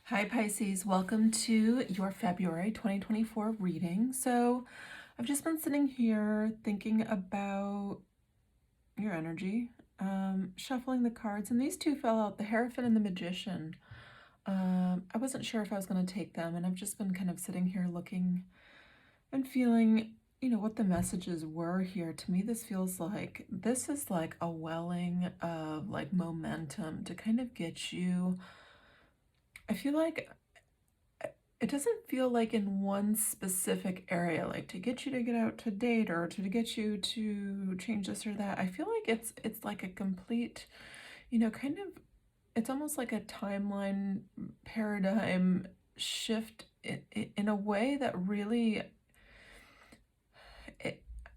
Hi Pisces, welcome to your February 2024 reading. So I've just been sitting here thinking about your energy, shuffling the cards, and these two fell out, the Hierophant and the Magician. I wasn't sure if I was going to take them, and I've just been kind of sitting here looking and feeling, what the messages were here. To me, this is like a welling of like momentum to kind of get you. I feel like it doesn't feel like in one specific area, like to get you to get out to date or to get you to change this or that. I feel like it's like a complete, kind of, it's almost like a timeline paradigm shift in a way that really,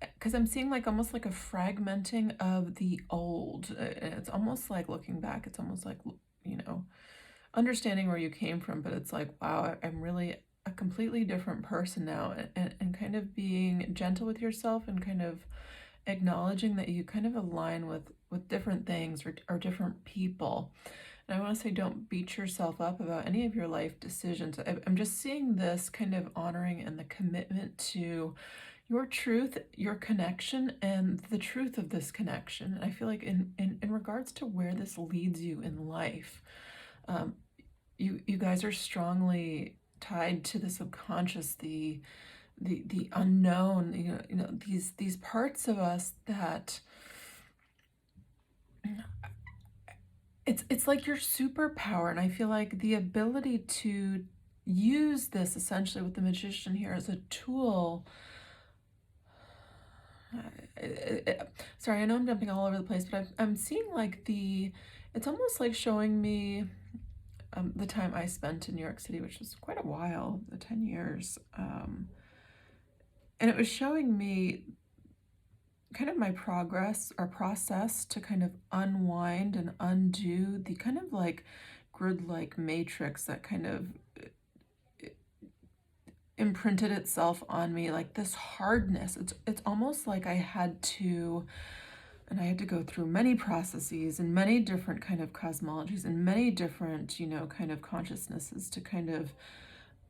because I'm seeing like almost like a fragmenting of the old. It's almost like looking back, it's almost like, you know, understanding where you came from, but it's like, wow, I'm really a completely different person now, and kind of being gentle with yourself and kind of acknowledging that you kind of align with different things or different people. And I want to say, don't beat yourself up about any of your life decisions. I'm just seeing this kind of honoring and the commitment to your truth, your connection, and the truth of this connection. And I feel like in regards to where this leads you in life, um, you guys are strongly tied to the subconscious, the unknown, these parts of us that it's like your superpower. And I feel like the ability to use this essentially with the Magician here as a tool. Sorry, I know I'm jumping all over the place, but I'm seeing like it's almost like showing me the time I spent in New York City, which was quite a while, the 10 years. And it was showing me kind of my progress or process to kind of unwind and undo the kind of like grid-like matrix that kind of imprinted itself on me, like this hardness. It's almost like I had to go through many processes and many different kind of cosmologies and many different, kind of consciousnesses to kind of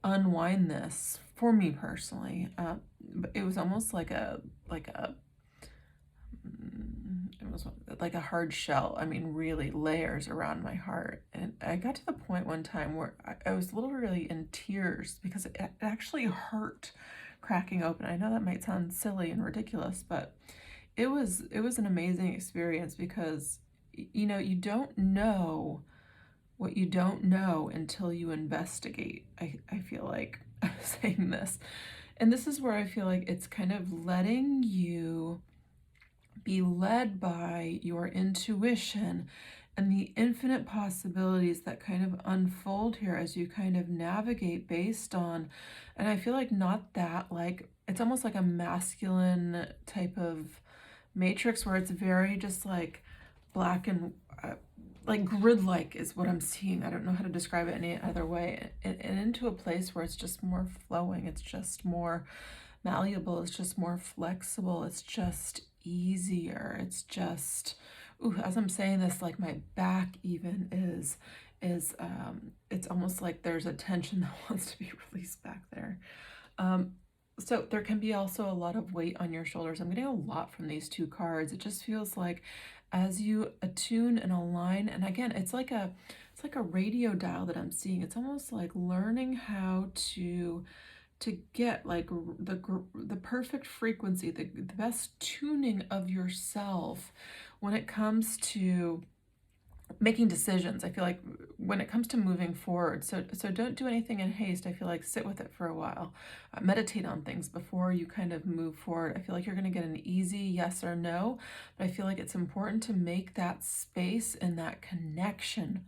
unwind this for me personally. But it was almost like it was like a hard shell. I mean, really layers around my heart. And I got to the point one time where I was literally in tears because it actually hurt cracking open. I know that might sound silly and ridiculous, but it was an amazing experience because you don't know what you don't know until you investigate. I feel like I'm saying this. And this is where I feel like it's kind of letting you be led by your intuition and the infinite possibilities that kind of unfold here as you kind of navigate based on, and I feel like not that, like, it's almost like a masculine type of matrix where it's very just like black and like grid-like is what I'm seeing. I don't know how to describe it any other way. And into a place where it's just more flowing, it's just more malleable, it's just more flexible, it's just easier. It's just, ooh, as I'm saying this, like my back even is it's almost like there's a tension that wants to be released back there. So there can be also a lot of weight on your shoulders. I'm getting a lot from these two cards. It just feels like as you attune and align, and again, it's like a radio dial that I'm seeing. It's almost like learning how to get like the perfect frequency, the best tuning of yourself when it comes to making decisions. I feel like when it comes to moving forward, so don't do anything in haste. I feel like sit with it for a while, meditate on things before you kind of move forward. I feel like you're going to get an easy yes or no, but I feel like it's important to make that space and that connection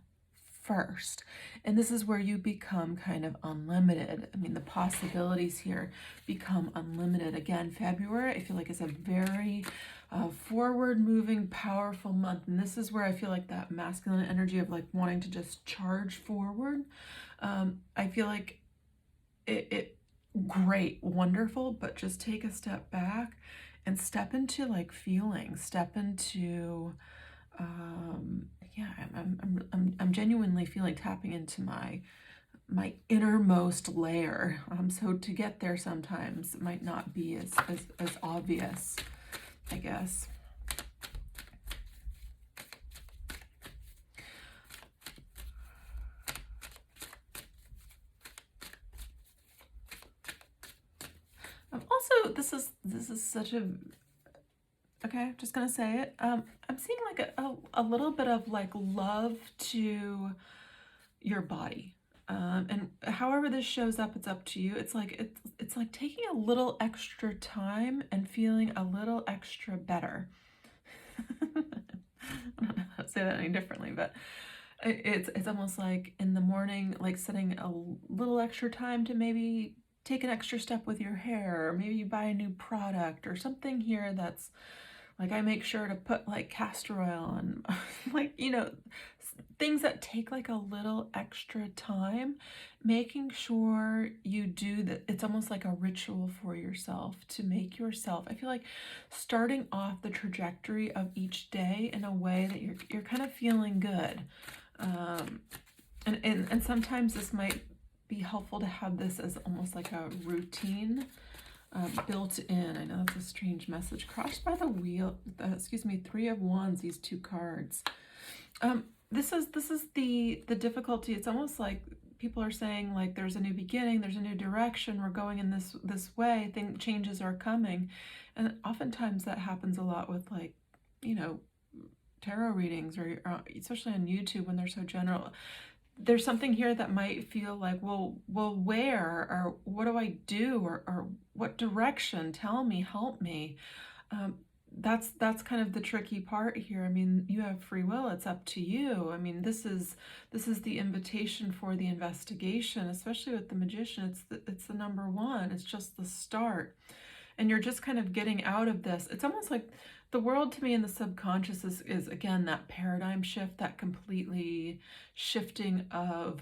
first. And this is where you become kind of unlimited. I mean, the possibilities here become unlimited. Again, February, I feel like is a very forward moving, powerful month. And this is where I feel like that masculine energy of like wanting to just charge forward. I feel like it great, wonderful, but just take a step back and step into like feeling, step into yeah, I'm genuinely feeling tapping into my my innermost layer. So to get there sometimes might not be as obvious, I guess. Also, this is such a, okay, just gonna say it. I'm seeing like a little bit of like love to your body. And however this shows up, it's up to you. It's like taking a little extra time and feeling a little extra better. I don't know how to say that any differently, but it's almost like in the morning, like setting a little extra time to maybe take an extra step with your hair, or maybe you buy a new product or something here that's like, I make sure to put like castor oil and like, you know, things that take like a little extra time, making sure you do that. It's almost like a ritual for yourself to make yourself, I feel like, starting off the trajectory of each day in a way that you're kind of feeling good. And sometimes this might be helpful to have this as almost like a routine built in. I know that's a strange message. Crossed by the wheel, excuse me, 3 of Wands, these 2 cards. This is the difficulty. It's almost like people are saying like there's a new beginning, there's a new direction, we're going in this way, changes are coming. And oftentimes that happens a lot with like, you know, tarot readings, or especially on YouTube when they're so general. There's something here that might feel like, well, where, or what do I do, or what direction? Tell me, help me. That's kind of the tricky part here. I mean, you have free will. It's up to you. I mean, this is the invitation for the investigation, especially with the Magician. It's the number 1. It's just the start, and you're just kind of getting out of this. It's almost like the world to me in the subconscious is again that paradigm shift, that completely shifting of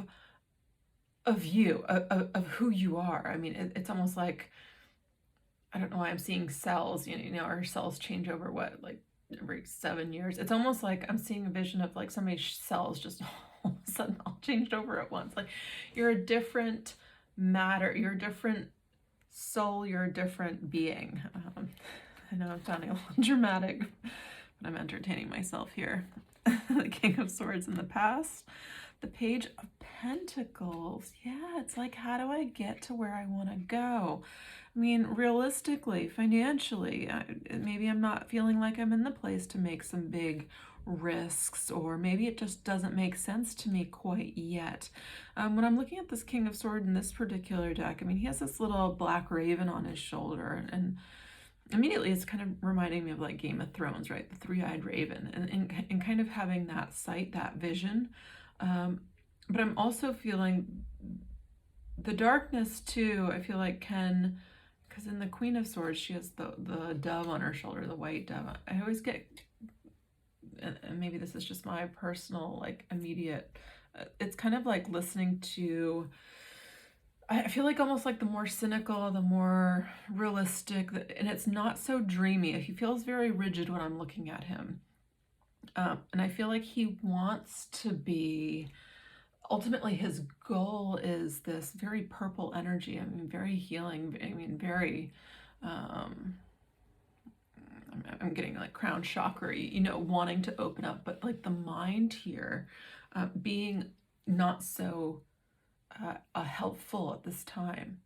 you, of who you are. I mean, it's almost like, I don't know why I'm seeing cells, you know, our cells change over what, like every 7 years. It's almost like I'm seeing a vision of like somebody's cells just all of a sudden all changed over at once. Like you're a different matter, you're a different soul, you're a different being. I know I'm sounding a little dramatic, but I'm entertaining myself here. The King of Swords in the past. The Page of Pentacles. Yeah, it's like, how do I get to where I want to go? I mean, realistically, financially, maybe I'm not feeling like I'm in the place to make some big risks, or maybe it just doesn't make sense to me quite yet. When I'm looking at this King of Swords in this particular deck, I mean, he has this little black raven on his shoulder, and immediately it's kind of reminding me of like Game of Thrones, right? The 3-eyed raven, and kind of having that sight, that vision. But I'm also feeling the darkness too. I feel like because in the Queen of Swords, she has the dove on her shoulder, the white dove. I always get, and maybe this is just my personal, like, immediate, it's kind of like listening to, I feel like almost like the more cynical, the more realistic, and it's not so dreamy. He feels very rigid when I'm looking at him. And I feel like he wants to be, ultimately his goal is this very purple energy. I mean, very healing. I mean, very, I'm getting like crown chakra, you know, wanting to open up, but like the mind here being not so helpful at this time.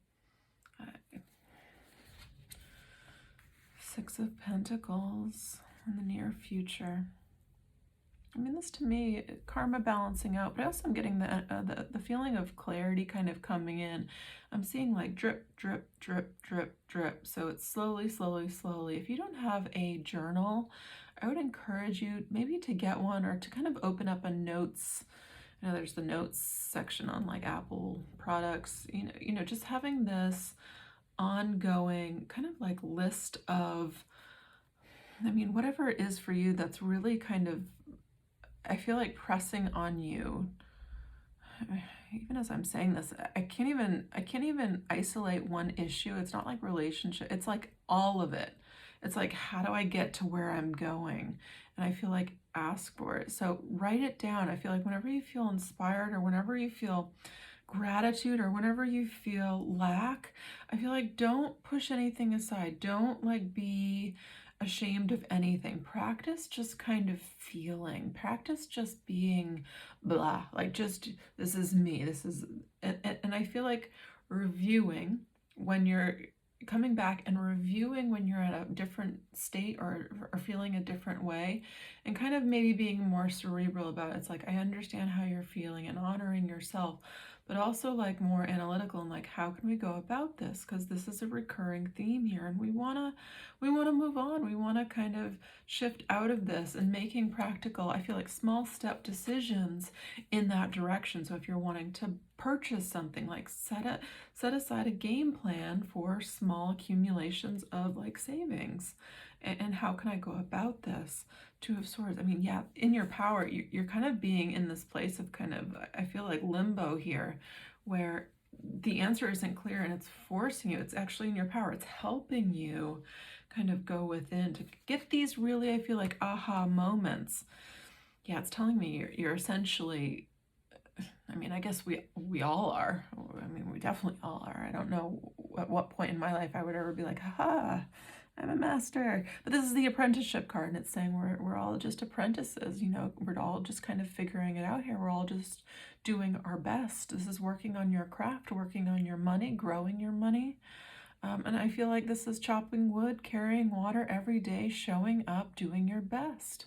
6 of Pentacles in the near future. I mean, this to me, karma balancing out, but also I'm getting the feeling of clarity kind of coming in. I'm seeing like drip, drip, drip, drip, drip. So it's slowly, slowly, slowly. If you don't have a journal, I would encourage you maybe to get one, or to kind of open up a notes. You know, there's the notes section on like Apple products. You know, just having this ongoing kind of like list of, I mean, whatever it is for you that's really kind of, I feel like, pressing on you. Even as I'm saying this, I can't even isolate one issue. It's not like relationship. It's like all of it. It's like, how do I get to where I'm going? And I feel like ask for it. So write it down. I feel like whenever you feel inspired, or whenever you feel gratitude or whenever you feel lack, I feel like don't push anything aside. Don't like be ashamed of anything. Practice just kind of feeling. Practice just being blah. Like just this is me. This is and I feel like reviewing when you're coming back and reviewing when you're at a different state or feeling a different way and kind of maybe being more cerebral about it. It's like I understand how you're feeling and honoring yourself, but also like more analytical and like how can we go about this, because this is a recurring theme here and we want to move on. We want to kind of shift out of this and making practical, I feel like, small step decisions in that direction. So if you're wanting to purchase something, like set aside a game plan for small accumulations of like savings. And how can I go about this? Two of Swords. I mean, yeah, in your power, you're kind of being in this place of kind of, I feel like, limbo here, where the answer isn't clear and it's forcing you. It's actually in your power. It's helping you kind of go within to get these really, I feel like, aha moments. Yeah, it's telling me you're essentially, I mean, I guess we all are. I mean, we definitely all are. I don't know at what point in my life I would ever be like, haha, I'm a master. But this is the apprenticeship card, and it's saying we're all just apprentices, you know, we're all just kind of figuring it out here. We're all just doing our best. This is working on your craft, working on your money, growing your money. And I feel like this is chopping wood, carrying water every day, showing up, doing your best.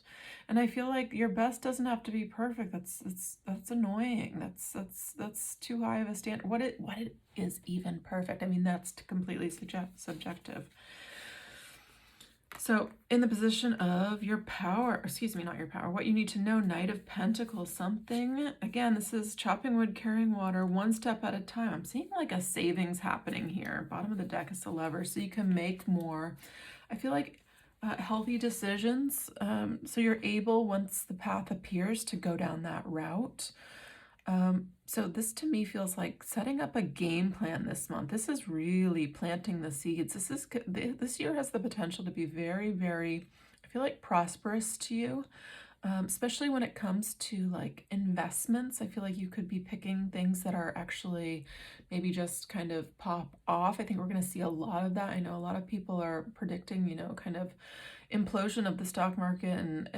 And I feel like your best doesn't have to be perfect. That's annoying. That's too high of a standard. What it is even perfect? I mean, that's completely subjective. So in the position of your power, excuse me, not your power, what you need to know, Knight of Pentacles, something, again, this is chopping wood, carrying water, one step at a time. I'm seeing like a savings happening here. Bottom of the deck is the Lover, so you can make more. I feel like healthy decisions. So you're able, once the path appears, to go down that route. So this to me feels like setting up a game plan this month. This is really planting the seeds. This year has the potential to be very, very, I feel like, prosperous to you, especially when it comes to like investments. I feel like you could be picking things that are actually maybe just kind of pop off. I think we're going to see a lot of that. I know a lot of people are predicting, you know, kind of implosion of the stock market, and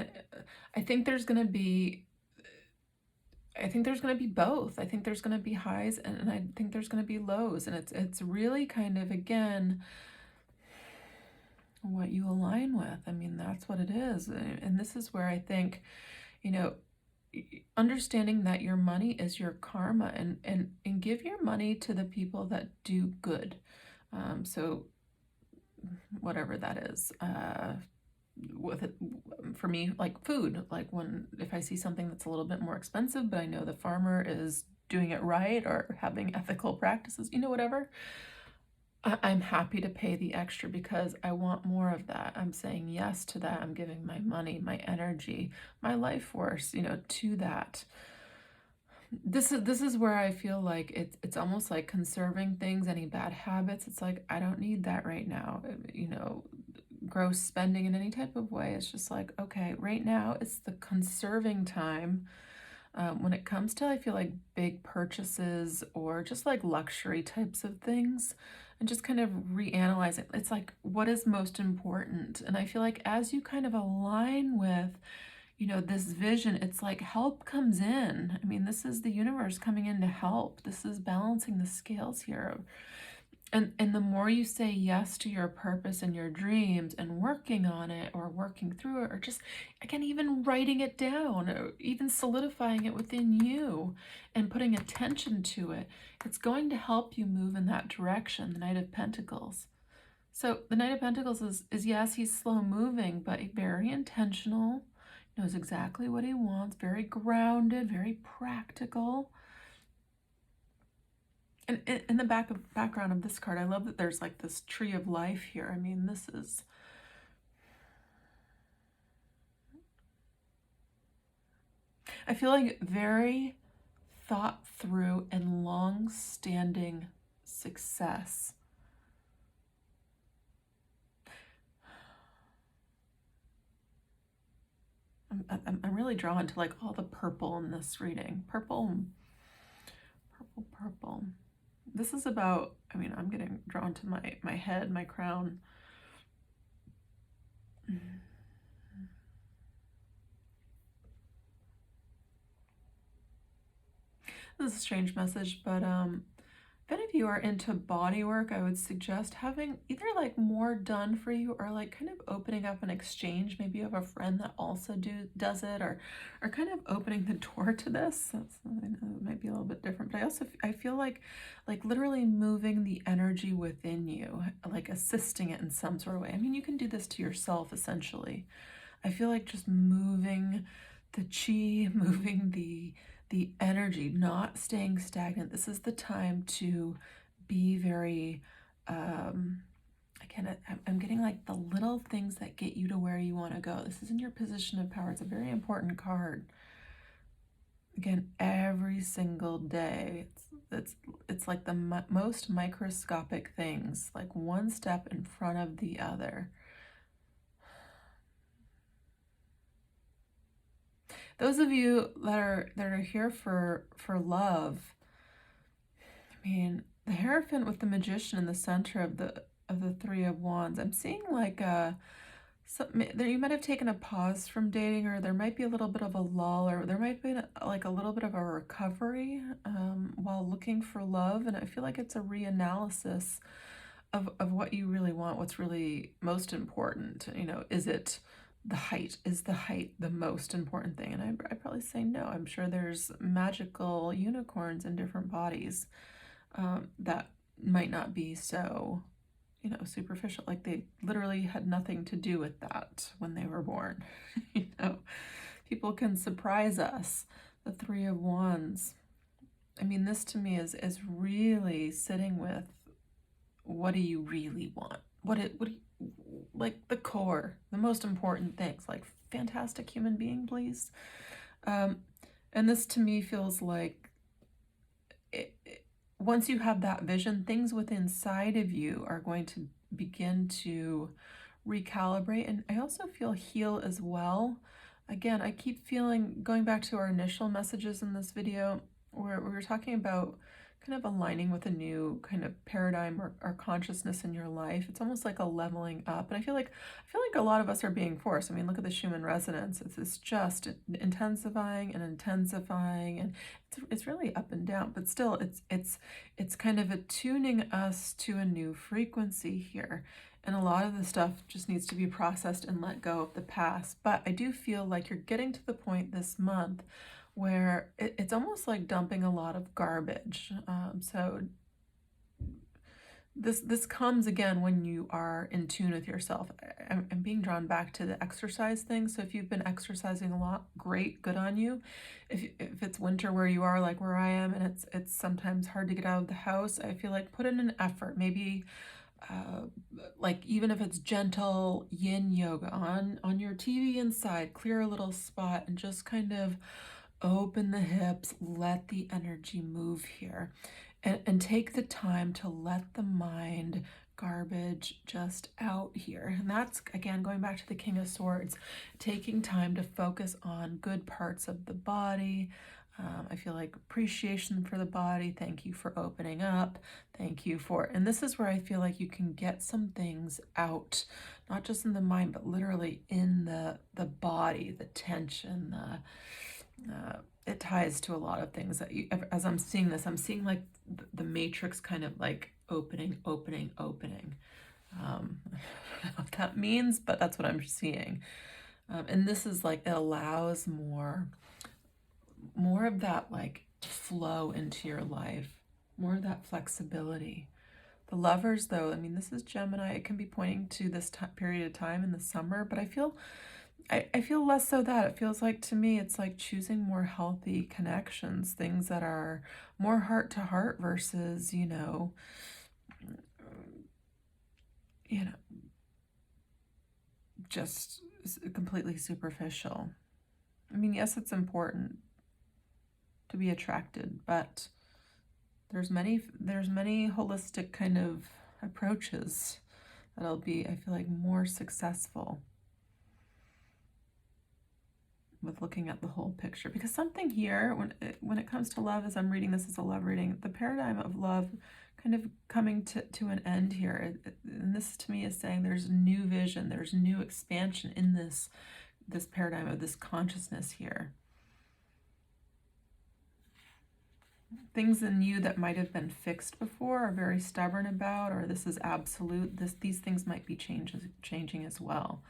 I think there's going to be both. I think there's going to be highs and I think there's going to be lows. And it's really kind of, again, what you align with. I mean, that's what it is. And this is where I think, you know, understanding that your money is your karma, and give your money to the people that do good. So whatever that is, with it, for me, like food, like if I see something that's a little bit more expensive but I know the farmer is doing it right or having ethical practices, you know, whatever, I'm happy to pay the extra because I want more of that. I'm saying yes to that. I'm giving my money, my energy, my life force, you know, to that. This is where I feel like it's almost like conserving things, any bad habits. It's like I don't need that right now, you know, gross spending in any type of way. It's just like, okay, right now it's the conserving time. When it comes to, I feel like, big purchases or just like luxury types of things, and just kind of reanalyze it. It's like, what is most important? And I feel like as you kind of align with, you know, this vision, it's like help comes in. I mean, this is the universe coming in to help. This is balancing the scales here. And the more you say yes to your purpose and your dreams and working on it or working through it, or just, again, even writing it down or even solidifying it within you and putting attention to it, it's going to help you move in that direction. The Knight of Pentacles. So the Knight of Pentacles is yes, he's slow moving, but very intentional, knows exactly what he wants, very grounded, very practical. And in the background of this card, I love that there's like this tree of life here. I mean, this is, I feel like, very thought through and long-standing success. I'm really drawn to like all the purple in this reading. Purple beautiful purple. This is about, I mean, I'm getting drawn to my head, my crown. This is a strange message, but if any of you are into body work, I would suggest having either like more done for you or like kind of opening up an exchange. Maybe you have a friend that also does it, or kind of opening the door to this. That's, I know it might be a little bit different, but I feel like literally moving the energy within you, like assisting it in some sort of way. I mean, you can do this to yourself essentially. I feel like just moving the chi, moving the energy, not staying stagnant. This is the time to be very, again, I'm getting like the little things that get you to where you want to go. This is in your position of power. It's a very important card. Again, every single day, it's like the most microscopic things, like one step in front of the other. Those of you that are here for love, I mean, the Hierophant with the Magician in the center of the Three of Wands. I'm seeing like you might have taken a pause from dating, or there might be a little bit of a lull, or there might be like a little bit of a recovery while looking for love. And I feel like it's a reanalysis of what you really want, what's really most important. You know, is it the height? Is the height the most important thing? And I'd probably say no. I'm sure there's magical unicorns in different bodies that might not be so, you know, superficial. Like they literally had nothing to do with that when they were born. You know, people can surprise us. The Three of Wands. I mean, this to me is really sitting with, what do you really want? What do you, like the core, the most important things, like fantastic human being, please. And this to me feels like once you have that vision, things within inside of you are going to begin to recalibrate. And I also feel heal as well. Again, I keep feeling, going back to our initial messages in this video, where we were talking about kind of aligning with a new kind of paradigm or consciousness in your life. It's almost like a leveling up. And I feel like a lot of us are being forced. I mean, look at the Schumann resonance. It's just intensifying and intensifying, and it's really up and down, but still it's kind of attuning us to a new frequency here. And a lot of the stuff just needs to be processed and let go of the past. But I do feel like you're getting to the point this month where it's almost like dumping a lot of garbage. So this comes again when you are in tune with yourself. I'm being drawn back to the exercise thing. So if you've been exercising a lot, great, good on you. If it's winter where you are, like where I am, and it's sometimes hard to get out of the house, I feel like put in an effort. Maybe like even if it's gentle yin yoga on your TV inside, clear a little spot and just kind of open the hips, let the energy move here, and take the time to let the mind garbage just out here. And that's, again, going back to the King of Swords, taking time to focus on good parts of the body. I feel like appreciation for the body. Thank you for opening up. Thank you for, and this is where I feel like you can get some things out, not just in the mind, but literally in the body, the tension, it ties to a lot of things that you, as I'm seeing this, I'm seeing like the matrix kind of like opening. I don't know what that means, but that's what I'm seeing. And this is like, it allows more of that like flow into your life, more of that flexibility. The Lovers, though, I mean, this is Gemini. It can be pointing to this period of time in the summer, but I feel less so that. It feels like, to me, it's like choosing more healthy connections, things that are more heart to heart versus, just completely superficial. I mean, yes, it's important to be attracted, but there's many holistic kind of approaches that'll be, I feel like, more successful, with looking at the whole picture, because something here, when it comes to love, as I'm reading this as a love reading, the paradigm of love kind of coming to an end here, and this to me is saying there's new vision, there's new expansion in this paradigm of this consciousness here. Things in you that might have been fixed before, are very stubborn about, or this is absolute, these things might be changing as well.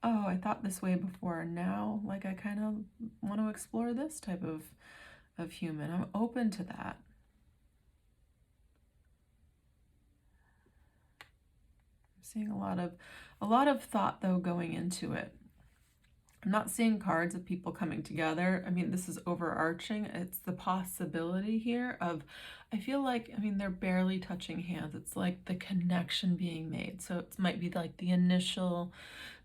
Oh, I thought this way before, and now like I kind of want to explore this type of human. I'm open to that. I'm seeing a lot of thought though going into it. I'm not seeing cards of people coming together. I mean, this is overarching. It's the possibility here of, I feel like, I mean, they're barely touching hands. It's like the connection being made. So it might be like the initial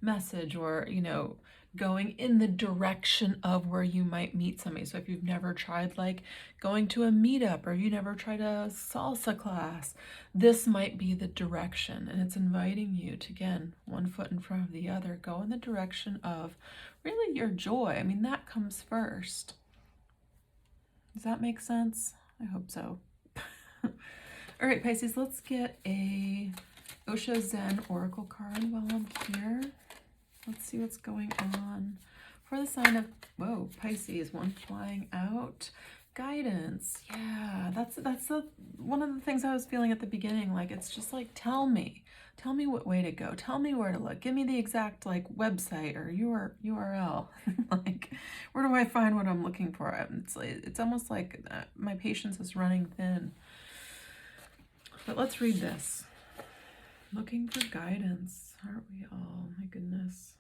message, or, you know, going in the direction of where you might meet somebody. So if you've never tried like going to a meetup, or you never tried a salsa class, this might be the direction. And it's inviting you to, again, one foot in front of the other, go in the direction of really your joy. I mean, that comes first. Does that make sense? I hope so. All right, Pisces, let's get a Osho Zen Oracle card while I'm here. Let's see what's going on for the sign of, whoa, Pisces, one flying out. Guidance. Yeah, that's one of the things I was feeling at the beginning. Like, it's just like, tell me what way to go. Tell me where to look. Give me the exact like website or URL. Like, where do I find what I'm looking for? It's almost like my patience is running thin. But let's read this. Looking for guidance, aren't we all? My goodness.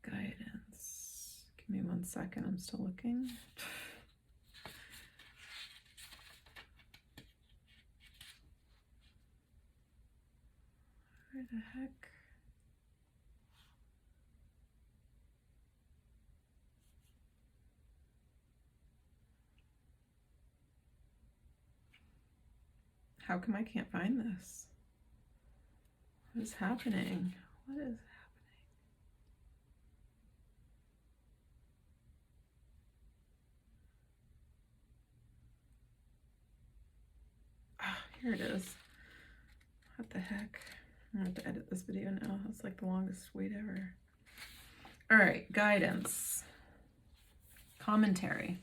Guidance. Give me 1 second. I'm still looking. Where the heck? How come I can't find this? What is happening? What is happening? Here it is. What the heck? I'm going to have to edit this video now. It's like the longest wait ever. All right, guidance. Commentary.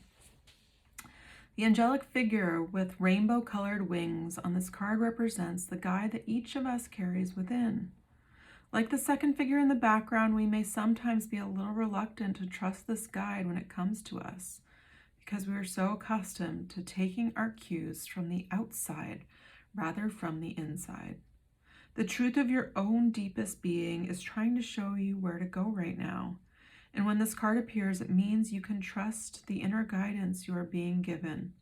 The angelic figure with rainbow-colored wings on this card represents the guide that each of us carries within. Like the second figure in the background, we may sometimes be a little reluctant to trust this guide when it comes to us, because we are so accustomed to taking our cues from the outside rather from the inside. The truth of your own deepest being is trying to show you where to go right now. And when this card appears, it means you can trust the inner guidance you are being given.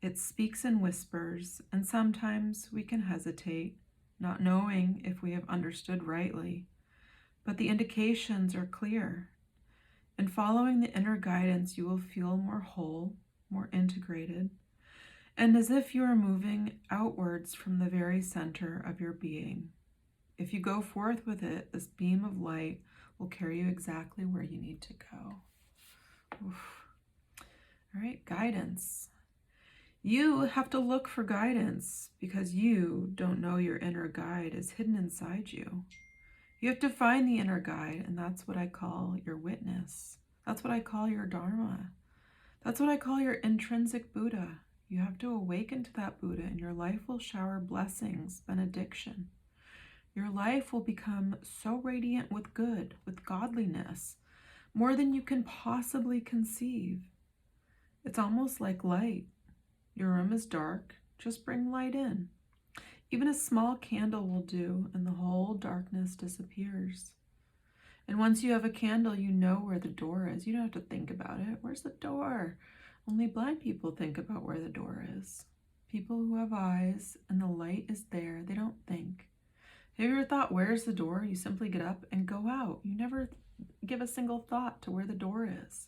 It speaks in whispers, and sometimes we can hesitate, not knowing if we have understood rightly. But the indications are clear. In following the inner guidance, you will feel more whole, more integrated, and as if you are moving outwards from the very center of your being. If you go forth with it, this beam of light will carry you exactly where you need to go. Oof. All right, guidance. You have to look for guidance because you don't know your inner guide is hidden inside you. You have to find the inner guide, and that's what I call your witness. That's what I call your Dharma. That's what I call your intrinsic Buddha. You have to awaken to that Buddha, and your life will shower blessings, benediction. Your life will become so radiant with good, with godliness, more than you can possibly conceive. It's almost like light. Your room is dark, just bring light in. Even a small candle will do, and the whole darkness disappears. And once you have a candle, you know where the door is. You don't have to think about it. Where's the door? Only blind people think about where the door is. People who have eyes and the light is there, they don't think. Have you ever thought, where's the door? You simply get up and go out. You never give a single thought to where the door is.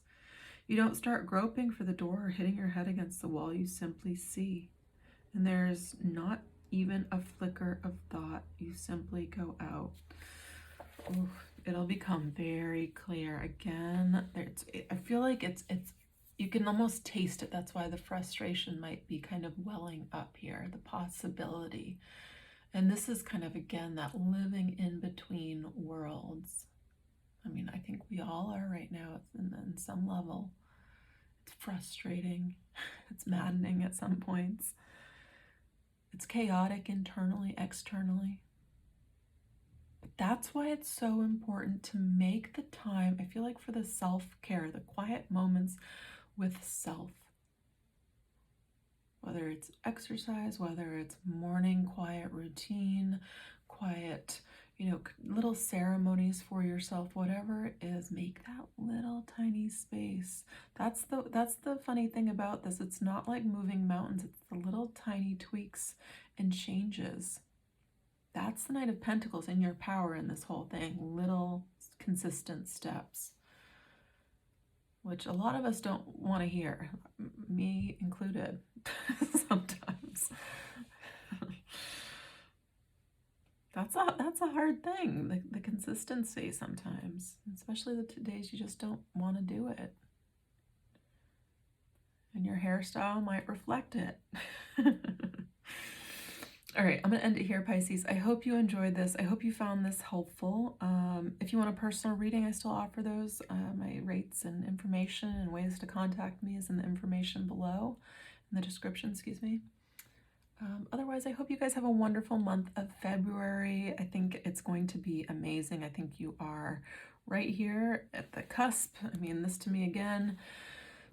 You don't start groping for the door or hitting your head against the wall. You simply see. And there's not even a flicker of thought, you simply go out. Ooh, it'll become very clear again. I feel like it's you can almost taste it. That's why the frustration might be kind of welling up here, the possibility. And this is kind of, again, that living in between worlds. I mean, I think we all are right now in some level. It's frustrating. It's maddening at some points. It's chaotic internally, externally. But that's why it's so important to make the time, I feel like, for the self-care, the quiet moments with self. Whether it's exercise, whether it's morning quiet routine, quiet, little ceremonies for yourself, whatever it is, make that little tiny space. That's the funny thing about this. It's not like moving mountains. It's the little tiny tweaks and changes. That's the Knight of Pentacles in your power in this whole thing. Little consistent steps, which a lot of us don't want to hear, me included, sometimes. That's a hard thing, the consistency sometimes, especially the days you just don't want to do it. And your hairstyle might reflect it. All right, I'm going to end it here, Pisces. I hope you enjoyed this. I hope you found this helpful. If you want a personal reading, I still offer those. My rates and information and ways to contact me is in the information below, in the description, excuse me. Otherwise, I hope you guys have a wonderful month of February. I think it's going to be amazing. I think you are right here at the cusp. I mean, this to me, again,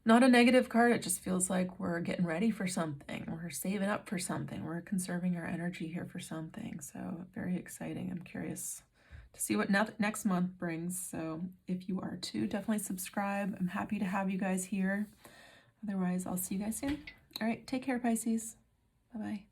not a negative card. It just feels like we're getting ready for something. We're saving up for something. We're conserving our energy here for something. So very exciting. I'm curious to see what next month brings. So if you are too, definitely subscribe. I'm happy to have you guys here. Otherwise, I'll see you guys soon. All right, take care, Pisces. Bye-bye.